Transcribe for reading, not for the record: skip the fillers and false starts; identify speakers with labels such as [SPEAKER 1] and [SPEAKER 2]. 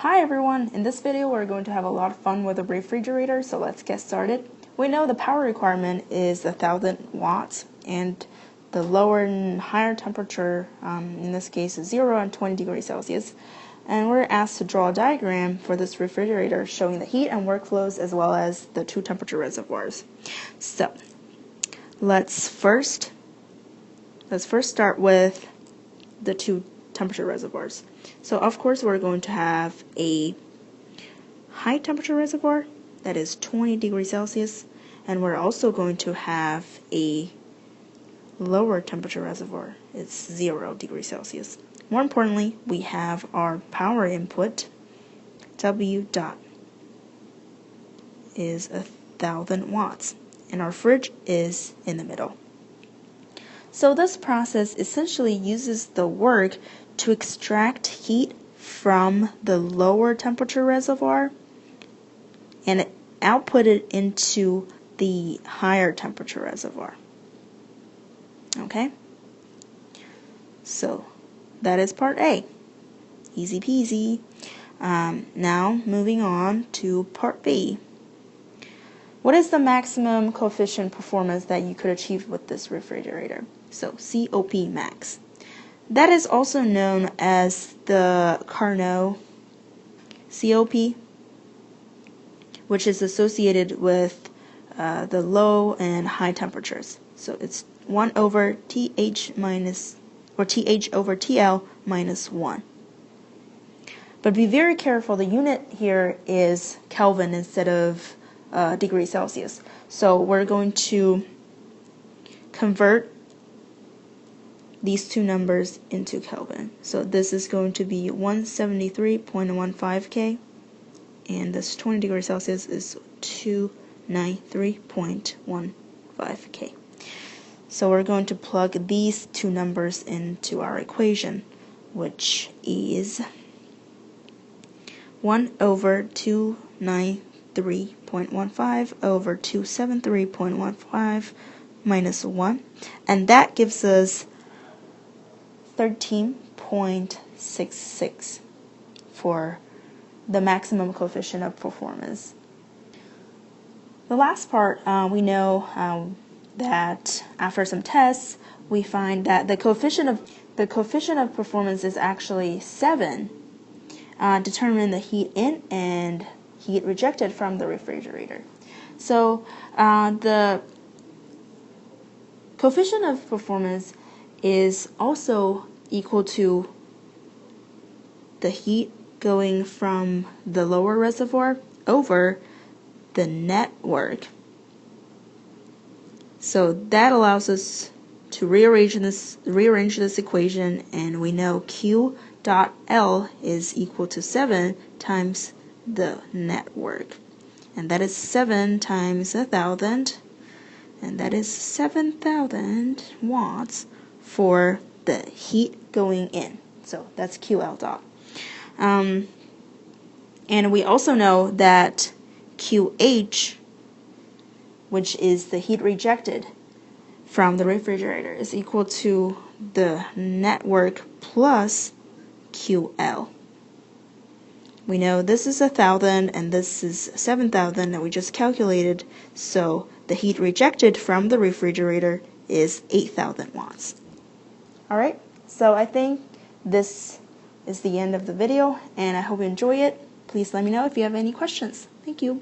[SPEAKER 1] Hi everyone! In this video we're going to have a lot of fun with a refrigerator, so let's get started. We know the power requirement is 1000 watts and the lower and higher temperature, in this case is 0 and 20 degrees Celsius. And we're asked to draw a diagram for this refrigerator showing the heat and workflows as well as the two temperature reservoirs. So let's first start with the two temperature reservoirs. So of course we're going to have a high temperature reservoir that is 20 degrees Celsius, and we're also going to have a lower temperature reservoir. It's 0 degrees Celsius. More importantly, we have our power input. W dot is 1000 watts, and our fridge is in the middle. So this process essentially uses the work to extract heat from the lower temperature reservoir and output it into the higher temperature reservoir. Okay? So that is part A. Easy peasy. Now moving on to part B. What is the maximum coefficient performance that you could achieve with this refrigerator? So COP max. That is also known as the Carnot COP, which is associated with the low and high temperatures. So it's 1 over TH over TL minus 1. But be very careful, the unit here is Kelvin instead of degrees Celsius. So we're going to convert these two numbers into Kelvin. So this is going to be 173.15 K, and this 20 degrees Celsius is 293.15 K. So we're going to plug these two numbers into our equation, which is 1 over 293.15 over 273.15 minus 1, and that gives us 13.66 for the maximum coefficient of performance. The last part, we know that after some tests, we find that the coefficient of performance is actually 7, determining the heat in and heat rejected from the refrigerator. So the coefficient of performance is also equal to the heat going from the lower reservoir over the net work. So that allows us to rearrange this equation, and we know Q dot L is equal to 7 times the net work, and that is 7 times 1000, and that is 7,000 watts for the heat going in. So that's QL dot. And we also know that QH, which is the heat rejected from the refrigerator, is equal to the network plus QL. We know this is 1000 and this is 7,000 that we just calculated, so the heat rejected from the refrigerator is 8,000 watts. Alright, so I think this is the end of the video, and I hope you enjoy it. Please let me know if you have any questions. Thank you.